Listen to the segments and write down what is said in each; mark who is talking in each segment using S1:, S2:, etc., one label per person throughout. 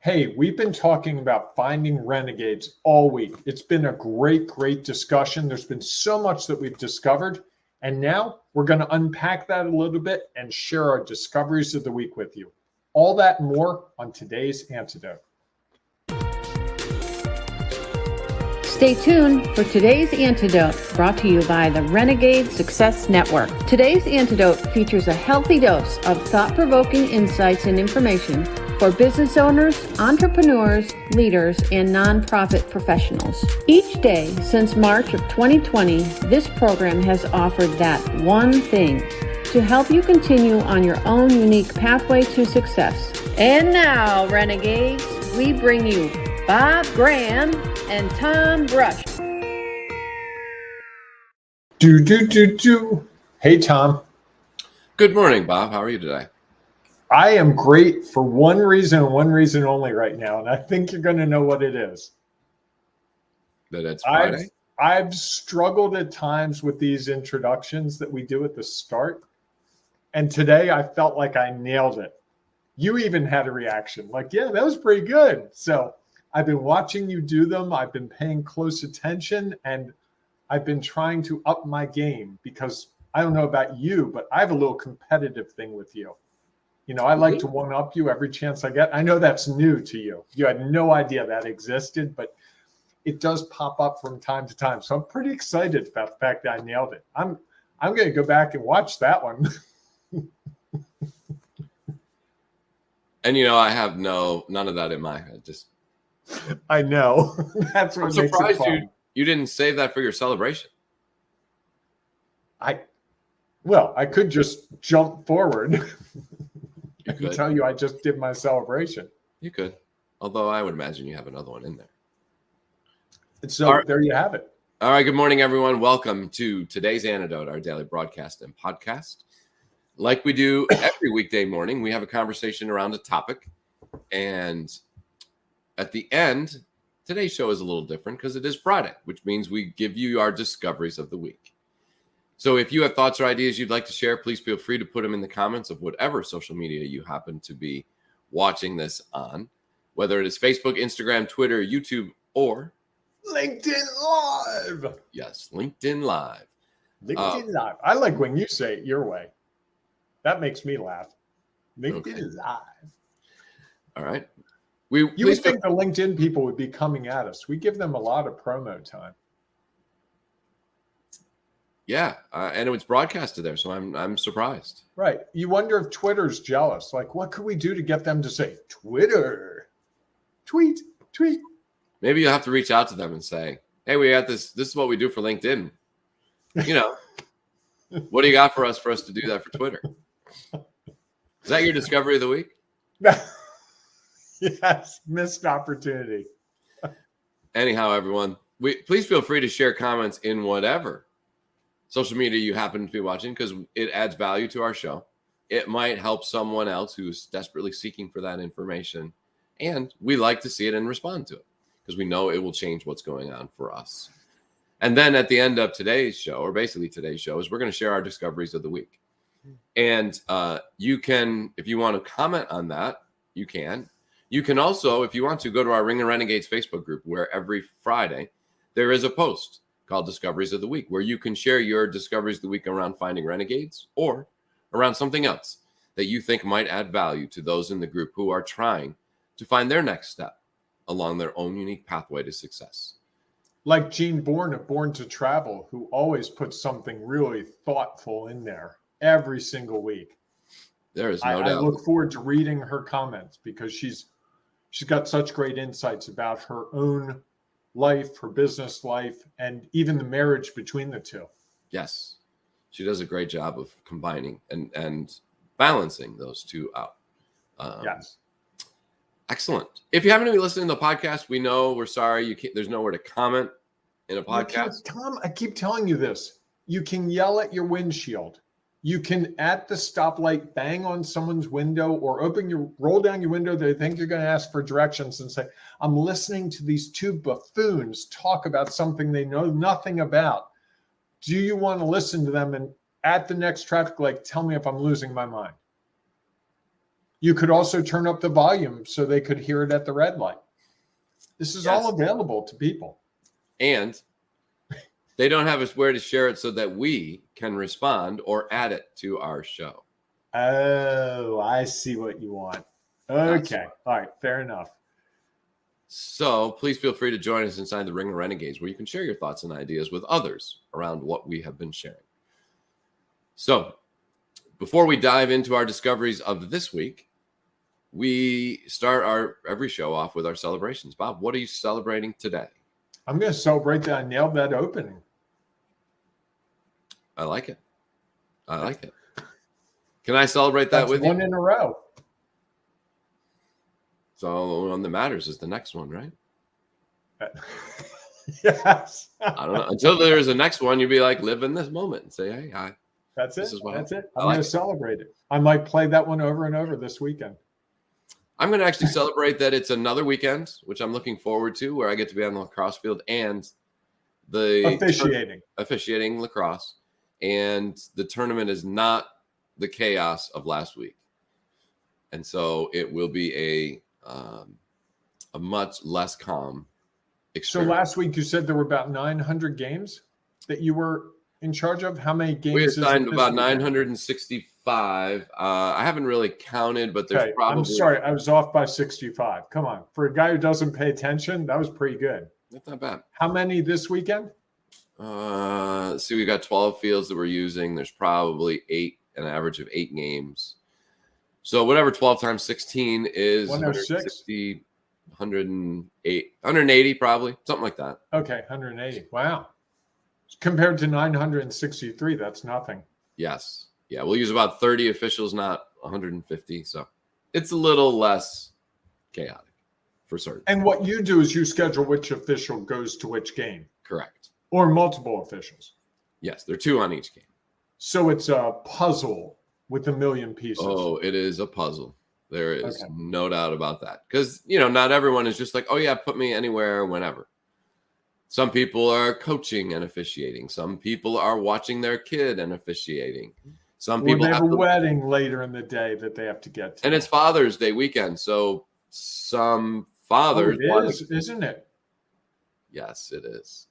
S1: Hey, we've been talking about finding renegades all week. It's been a great discussion. There's been so much that we've discovered. And now we're going to unpack that a little bit and share our discoveries of the week with you. All that and more on today's Antidote.
S2: Stay tuned for today's Antidote, brought to you by the Renegades Success Network. Today's Antidote features a healthy dose of thought-provoking insights and information for business owners, entrepreneurs, leaders, and nonprofit professionals. Each day since March of 2020, this program has offered that one thing to help you continue on your own unique pathway to success. And now, Renegades, we bring you Bob Graham and Tom Brush.
S1: Hey, Tom.
S3: Good morning, Bob. How are you today?
S1: I am great for one reason and one reason only right now, and I think you're going to know what it is.
S3: That it's Friday?
S1: I've struggled at times with these introductions that we do at the start, and today I felt like I nailed it. You even had a reaction, like, yeah, that was pretty good. So I've been watching you do them. I've been paying close attention, and I've been trying to up my game because I don't know about you, but I have a little competitive thing with you. You know, I like to one-up you every chance I get. I know that's new to you. You had no idea that existed, but it does pop up from time to time. So I'm pretty excited about the fact that I nailed it. I'm going to go back and watch that one.
S3: And, you know, I have none of that in my head.
S1: I know. That's what
S3: I'm
S1: makes
S3: surprised
S1: it fun.
S3: you didn't save that for your celebration.
S1: I could just jump forward. I can
S3: could.
S1: tell you I just did my celebration.
S3: You could. Although I would imagine you have another one in there.
S1: So there you have it.
S3: All right. Good morning, everyone. Welcome to today's Antidote, our daily broadcast and podcast. Like we do every weekday morning, we have a conversation around a topic. And at the end, today's show is a little different because it is Friday, which means we give you our discoveries of the week. So if you have thoughts or ideas you'd like to share, please feel free to put them in the comments of whatever social media you happen to be watching this on, whether it is Facebook, Instagram, Twitter, YouTube, or
S1: LinkedIn Live.
S3: Yes, LinkedIn Live.
S1: LinkedIn Live. I like when you say it your way. That makes me laugh. LinkedIn Live.
S3: All right.
S1: You would think the LinkedIn people would be coming at us. We give them a lot of promo time.
S3: Yeah, and it was broadcasted there, so I'm surprised.
S1: Right. You wonder if Twitter's jealous. Like, what could we do to get them to say, Twitter, tweet.
S3: Maybe you'll have to reach out to them and say, hey, we got this. This is what we do for LinkedIn. You know, what do you got for us to do that for Twitter? Is that your discovery of the week?
S1: Yes, missed opportunity.
S3: Anyhow, everyone, please feel free to share comments in whatever social media you happen to be watching, because it adds value to our show. It might help someone else who's desperately seeking for that information. And we like to see it and respond to it because we know it will change what's going on for us. And then at the end of today's show, or basically today's show, is we're going to share our discoveries of the week. And you can, if you want to comment on that, you can. You can also, if you want to, go to our Ring of Renegades Facebook group, where every Friday there is a post called Discoveries of the Week, where you can share your discoveries of the week around finding renegades or around something else that you think might add value to those in the group who are trying to find their next step along their own unique pathway to success.
S1: Like Jean Bourne of Born to Travel, who always puts something really thoughtful in there every single week.
S3: There is no doubt.
S1: I look forward to reading her comments because she's got such great insights about her own life, her business life, and even the marriage between the two.
S3: Yes. She does a great job of combining and balancing those two out.
S1: Yes.
S3: Excellent. If you haven't been listening to the podcast, we know, we're sorry. There's nowhere to comment in a podcast.
S1: Tom, I keep telling you this. You can yell at your windshield. You can, at the stoplight, bang on someone's window or roll down your window. They think you're going to ask for directions and say, I'm listening to these two buffoons talk about something they know nothing about. Do you want to listen to them? And at the next traffic light, tell me if I'm losing my mind. You could also turn up the volume so they could hear it at the red light. This is all available to people.
S3: And they don't have us where to share it so that we can respond or add it to our show.
S1: Oh, I see what you want. Okay. All right. Fair enough.
S3: So please feel free to join us inside the Ring of Renegades, where you can share your thoughts and ideas with others around what we have been sharing. So before we dive into our discoveries of this week, we start our every show off with our celebrations. Bob, what are you celebrating today?
S1: I'm going to celebrate that I nailed that opening.
S3: I like it. I like it. Can I celebrate that with you?
S1: One in a row.
S3: So the one that matters is the next one, right?
S1: Yes.
S3: I don't know. Until there's a next one, you'll be like, live in this moment and say, hey, hi.
S1: That's it.
S3: This is what
S1: That's it.
S3: I
S1: I'm
S3: like
S1: going to celebrate it. I might play that one over and over this weekend.
S3: I'm going to actually celebrate that it's another weekend, which I'm looking forward to, where I get to be on the lacrosse field and the officiating lacrosse. And the tournament is not the chaos of last week. And so it will be a much less calm experience.
S1: So last week you said there were about 900 games that you were in charge of. How many games?
S3: We assigned about 965. I haven't really counted, but there's probably.
S1: I'm sorry, I was off by 65. Come on, for a guy who doesn't pay attention, that was pretty good.
S3: That's not bad.
S1: How many this weekend?
S3: Let's see, we got 12 fields that we're using. There's probably an average of 8 games. So whatever 12 times 16 is 160, 180 probably, something like that.
S1: Okay, 180. Wow. Compared to 963, that's nothing.
S3: Yes. Yeah, we'll use about 30 officials, not 150. So it's a little less chaotic for certain.
S1: And what you do is you schedule which official goes to which game.
S3: Correct.
S1: Or multiple officials.
S3: Yes, there are 2 on each game.
S1: So it's a puzzle with a million pieces.
S3: Oh, it is a puzzle. There is no doubt about that. Because, not everyone is just like, oh, yeah, put me anywhere, whenever. Some people are coaching and officiating. Some people are watching their kid and officiating. Some people
S1: have a wedding later in the day that they have to get to.
S3: And it's Father's Day weekend. So some fathers.
S1: Isn't it?
S3: Yes, it is.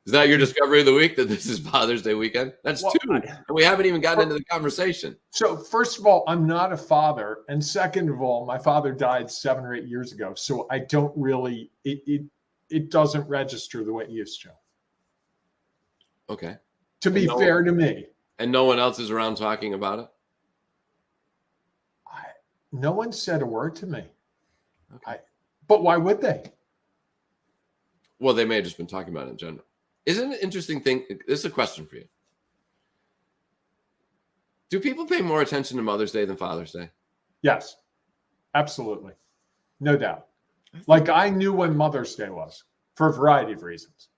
S3: Is that your discovery of the week, that this is Father's Day weekend? That's 2. And we haven't even gotten into the conversation.
S1: So first of all, I'm not a father. And second of all, my father died 7 or 8 years ago. So I don't really, it doesn't register the way it used to.
S3: Okay.
S1: To be fair to me.
S3: And no one else is around talking about it?
S1: No one said a word to me.
S3: Okay.
S1: But why would they?
S3: Well, they may have just been talking about it in general. Isn't it an interesting thing? This is a question for you. Do people pay more attention to Mother's Day than Father's Day?
S1: Yes, absolutely. No doubt. Like I knew when Mother's Day was for a variety of reasons.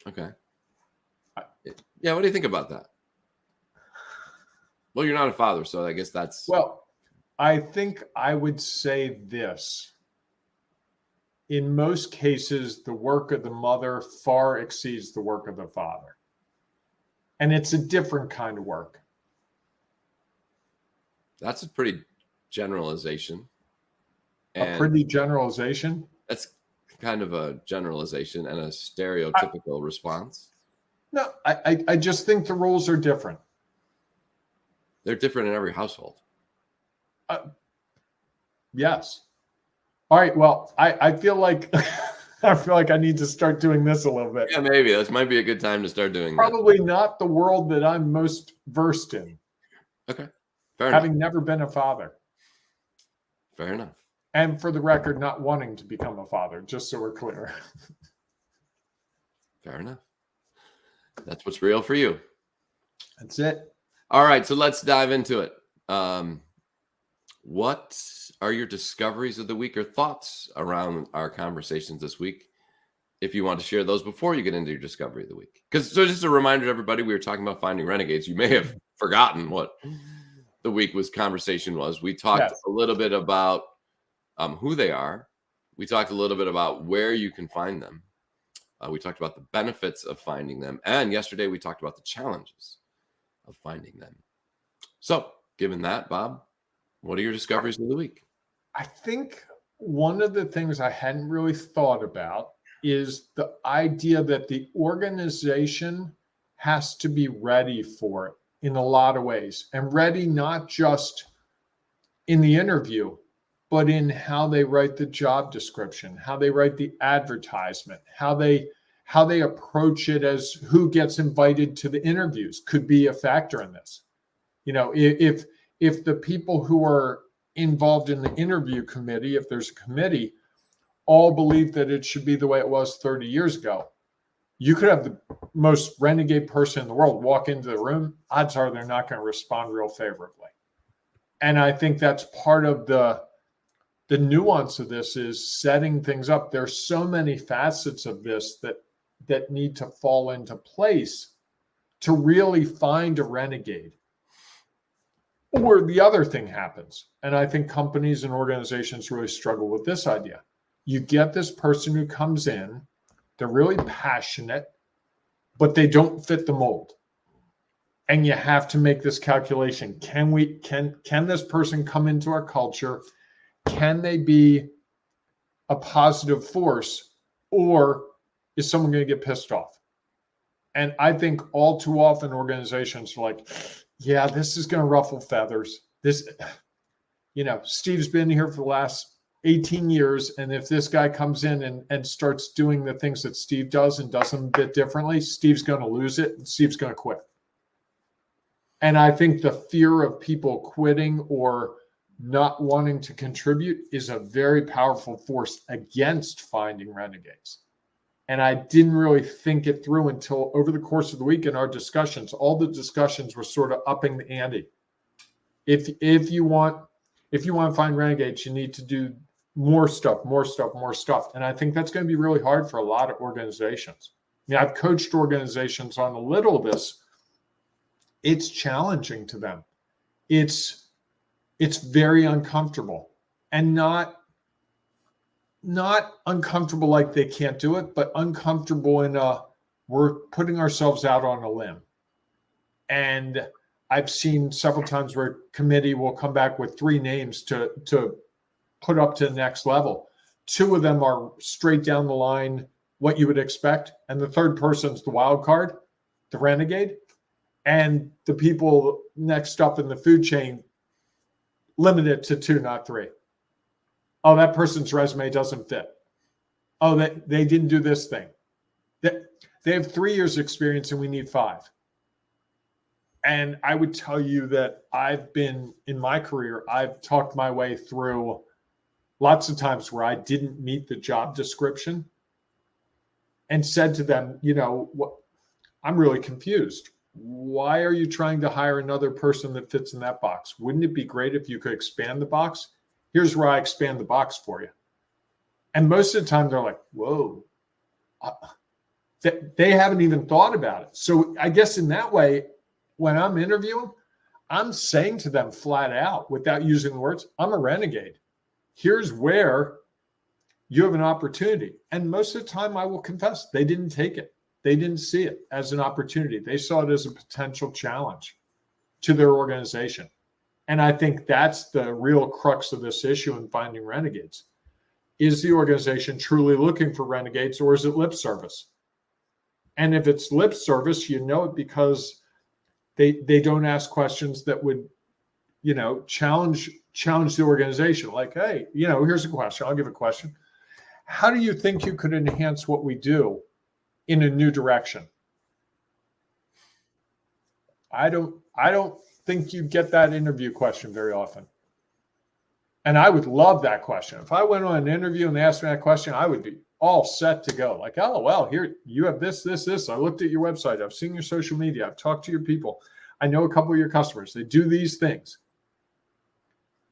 S3: Okay. Yeah, what do you think about that? Well, you're not a father, so I guess that's...
S1: Well, I think I would say this. In most cases, the work of the mother far exceeds the work of the father. And it's a different kind of work.
S3: That's a pretty generalization.
S1: A pretty generalization?
S3: That's kind of a generalization and a stereotypical response.
S1: No, I just think the rules are different.
S3: They're different in every household.
S1: Yes. All right. Well, I feel like I need to start doing this a little bit.
S3: Yeah, maybe this might be a good time to start doing
S1: Probably not the world that I'm most versed in.
S3: Okay. Fair enough.
S1: Having never been a father.
S3: Fair enough.
S1: And for the record, not wanting to become a father, just so we're clear.
S3: Fair enough. That's what's real for you.
S1: That's it.
S3: All right. So let's dive into it. What are your discoveries of the week or thoughts around our conversations this week? If you want to share those before you get into your discovery of the week. So just a reminder to everybody, we were talking about finding renegades. You may have forgotten what the week conversation was. We talked a little bit about who they are. We talked a little bit about where you can find them. We talked about the benefits of finding them. And yesterday we talked about the challenges of finding them. So given that, Bob, What are your discoveries of the week?
S1: I think one of the things I hadn't really thought about is the idea that the organization has to be ready for it in a lot of ways, and ready not just in the interview, but in how they write the job description, how they write the advertisement, how they approach it as who gets invited to the interviews could be a factor in this. You know, if the people who are involved in the interview committee, if there's a committee, all believe that it should be the way it was 30 years ago, you could have the most renegade person in the world walk into the room. Odds are they're not going to respond real favorably. And I think that's part of the nuance of this is setting things up. There's so many facets of this that need to fall into place to really find a renegade. Or the other thing happens, and I think companies and organizations really struggle with this idea. You get this person who comes in, they're really passionate, but they don't fit the mold. And you have to make this calculation. Can this person come into our culture? Can they be a positive force, or is someone going to get pissed off? And I think all too often organizations are like, yeah, this is going to ruffle feathers. This, Steve's been here for the last 18 years. And if this guy comes in and starts doing the things that Steve does and does them a bit differently, Steve's going to lose it and Steve's going to quit. And I think the fear of people quitting or not wanting to contribute is a very powerful force against finding renegades. And I didn't really think it through until over the course of the week in our discussions. All the discussions were sort of upping the ante. If you want to find renegades, you need to do more stuff. And I think that's going to be really hard for a lot of organizations. I've coached organizations on a little of this. It's challenging to them. It's very uncomfortable, and not uncomfortable like they can't do it, but uncomfortable in we're putting ourselves out on a limb. And I've seen several times where a committee will come back with 3 names to put up to the next level. 2 of them are straight down the line, what you would expect. And the third person's the wild card, the renegade. And the people next up in the food chain limit it to 2, not 3. Oh, that person's resume doesn't fit. Oh, they didn't do this thing. They have 3 years experience and we need 5. And I would tell you that in my career, I've talked my way through lots of times where I didn't meet the job description and said to them, I'm really confused. Why are you trying to hire another person that fits in that box? Wouldn't it be great if you could expand the box? Here's where I expand the box for you. And most of the time they're like, whoa, they haven't even thought about it. So I guess in that way, when I'm interviewing, I'm saying to them flat out without using the words, I'm a renegade. Here's where you have an opportunity. And most of the time I will confess, they didn't take it. They didn't see it as an opportunity. They saw it as a potential challenge to their organization. And I think that's the real crux of this issue in finding renegades. Is the organization truly looking for renegades, or is it lip service? And if it's lip service, you know it because they don't ask questions that would, challenge the organization. Like, hey, here's a question. I'll give a question. How do you think you could enhance what we do in a new direction? I don't think you get that interview question very often. And I would love that question. If I went on an interview and they asked me that question, I would be all set to go. Like, oh, well, here, you have this. I looked at your website. I've seen your social media. I've talked to your people. I know a couple of your customers. They do these things.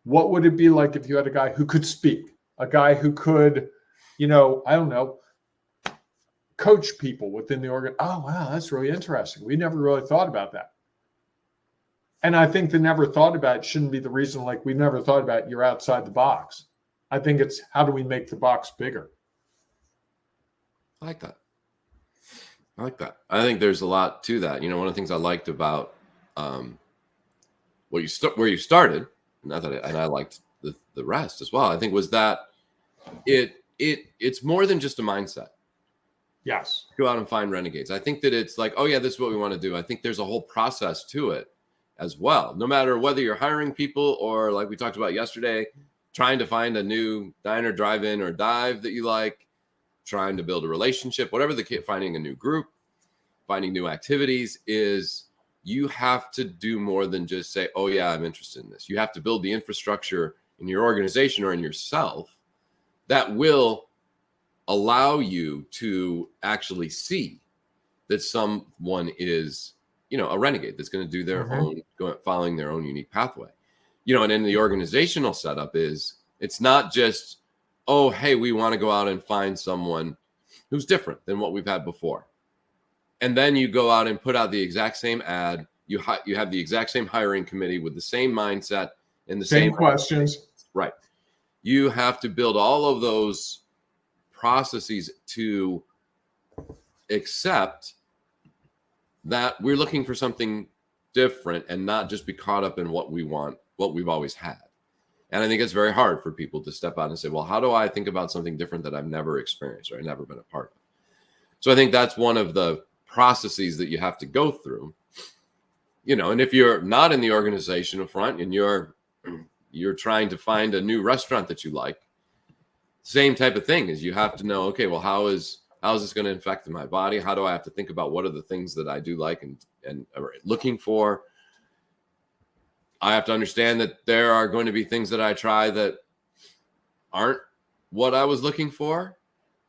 S1: What would it be like if you had a guy who could speak, a guy who could, coach people within the organ? Oh, wow, that's really interesting. We never really thought about that. And I think the never thought about it shouldn't be the reason, like we never thought about it, you're outside the box. I think it's how do we make the box bigger?
S3: I like that. I think there's a lot to that. One of the things I liked about where you started and I liked the rest as well. I think was that it's more than just a mindset.
S1: Yes.
S3: Go out and find renegades. I think that it's like, oh yeah, this is what we want to do. I think there's a whole process to it as well. No matter whether you're hiring people or, like we talked about yesterday, trying to find a new diner, drive-in, or dive that you like, trying to build a relationship, whatever the kid, finding a new group, finding new activities, is you have to do more than just say, oh yeah, I'm interested in this. You have to build the infrastructure in your organization or in yourself that will allow you to actually see that someone is, a renegade that's going to do their own, following their own unique pathway. And in the organizational setup it's not just, oh, hey, we want to go out and find someone who's different than what we've had before. And then you go out and put out the exact same ad. You have the exact same hiring committee with the same mindset and the same
S1: questions.
S3: Right. You have to build all of those processes to accept that we're looking for something different and not just be caught up in what we want, what we've always had. And I think it's very hard for people to step out and say, well, how do I think about something different that I've never experienced or I've never been a part of? So I think that's one of the processes that you have to go through, and if you're not in the organizational front and you're trying to find a new restaurant that you like, same type of thing is you have to know, okay, well, how is this going to affect my body? How do I have to think about what are the things that I do like and are looking for? I have to understand that there are going to be things that I try that aren't what I was looking for,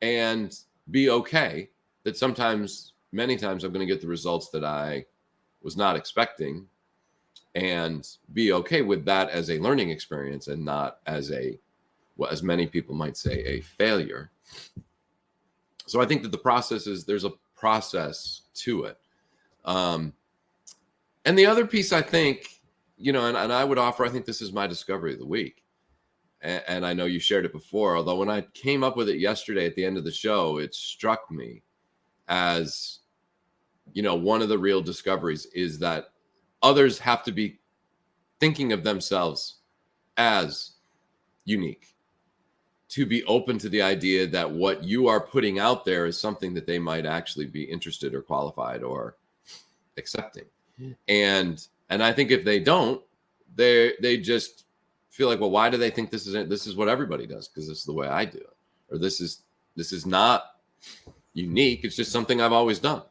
S3: and be okay that many times I'm going to get the results that I was not expecting, and be okay with that as a learning experience and not as as many people might say, a failure. So I think that there's a process to it. And the other piece, I think, and I would offer, I think this is my discovery of the week. And I know you shared it before, although when I came up with it yesterday at the end of the show, it struck me as, one of the real discoveries is that others have to be thinking of themselves as unique, to be open to the idea that what you are putting out there is something that they might actually be interested or qualified or accepting. And I think if they don't, they just feel like, well, why do they think this is what everybody does? Because this is the way I do it. Or this is not unique. It's just something I've always done,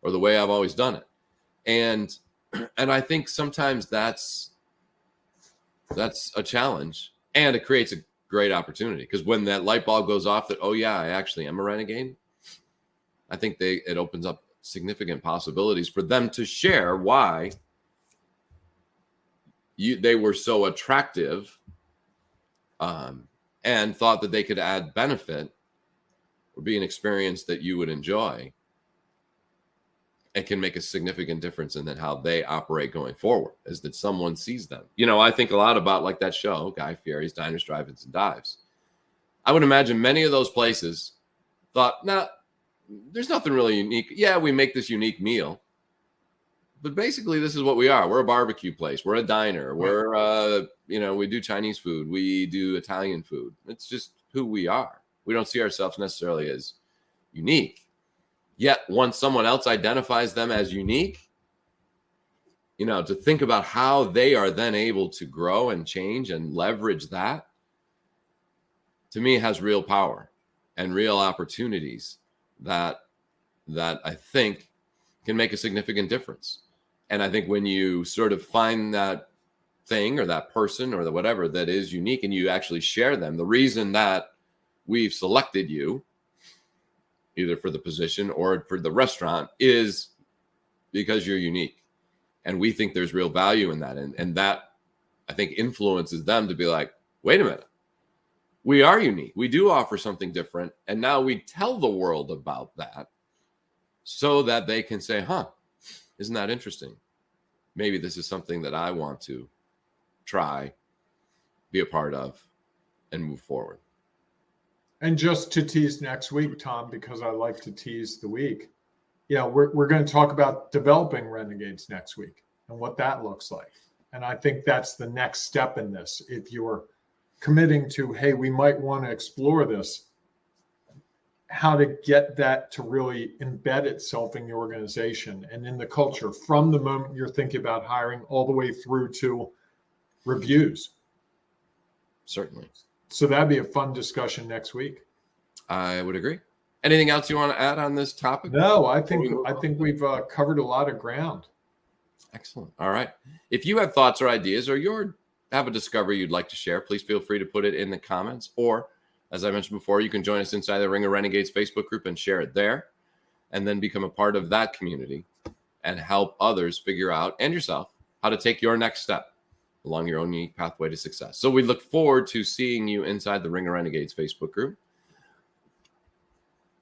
S3: or the way I've always done it. And I think sometimes that's a challenge, and it creates a great opportunity, because when that light bulb goes off that, oh yeah, I actually am a renegade, I think it opens up significant possibilities for them to share why they were so attractive, and thought that they could add benefit or be an experience that you would enjoy, and can make a significant difference in then how they operate going forward, is that someone sees them. I think a lot about, like, that show, Guy Fieri's Diners, Drive-Ins, and Dives. I would imagine many of those places thought, nah, there's nothing really unique. Yeah, we make this unique meal, but basically this is what we are. We're a barbecue place. We're a diner. We're, we do Chinese food. We do Italian food. It's just who we are. We don't see ourselves necessarily as unique. Yet once someone else identifies them as unique, to think about how they are then able to grow and change and leverage that, to me, has real power and real opportunities that I think can make a significant difference. And I think when you sort of find that thing or that person or the whatever that is unique, and you actually share them, the reason that we've selected you either for the position or for the restaurant is because you're unique, and we think there's real value in that. And that, I think, influences them to be like, wait a minute, we are unique. We do offer something different. And now we tell the world about that so that they can say, huh, isn't that interesting? Maybe this is something that I want to try, be a part of, and move forward.
S1: And just to tease next week, Tom, because I like to tease the week, we're going to talk about developing renegades next week and what that looks like. And I think that's the next step in this. If you're committing to, hey, we might want to explore this, how to get that to really embed itself in your organization and in the culture from the moment you're thinking about hiring all the way through to reviews.
S3: Certainly.
S1: So that'd be a fun discussion next week.
S3: I would agree. Anything else you want to add on this topic?
S1: No, I think we've covered a lot of ground.
S3: Excellent. All right. If you have thoughts or ideas, or you have a discovery you'd like to share, please feel free to put it in the comments. Or, as I mentioned before, you can join us inside the Ring of Renegades Facebook group and share it there, and then become a part of that community and help others figure out, and yourself, how to take your next step along your own unique pathway to success. So we look forward to seeing you inside the Ring of Renegades Facebook group.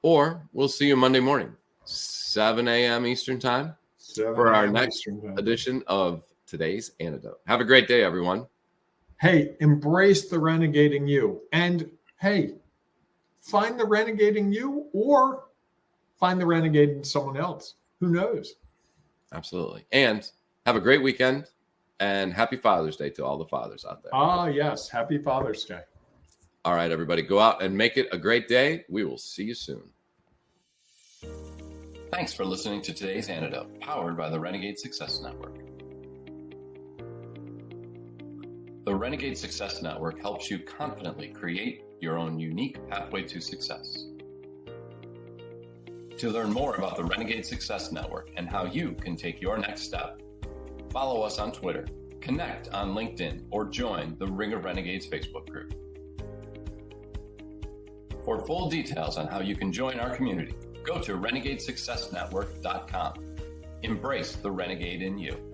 S3: Or we'll see you Monday morning, 7 a.m. Eastern time, for our next edition of Today's Antidote. Have a great day, everyone.
S1: Hey, embrace the renegading you. And hey, find the renegading you, or find the renegade in someone else. Who knows?
S3: Absolutely. And have a great weekend. And happy Father's Day to all the fathers out there.
S1: Ah, yes. Happy Father's Day.
S3: All right, everybody, go out and make it a great day. We will see you soon. Thanks for listening to Today's Antidote, powered by the Renegade Success Network. The Renegade Success Network helps you confidently create your own unique pathway to success. To learn more about the Renegade Success Network and how you can take your next step, follow us on Twitter, connect on LinkedIn, or join the Ring of Renegades Facebook group. For full details on how you can join our community, go to renegadesuccessnetwork.com. Embrace the renegade in you.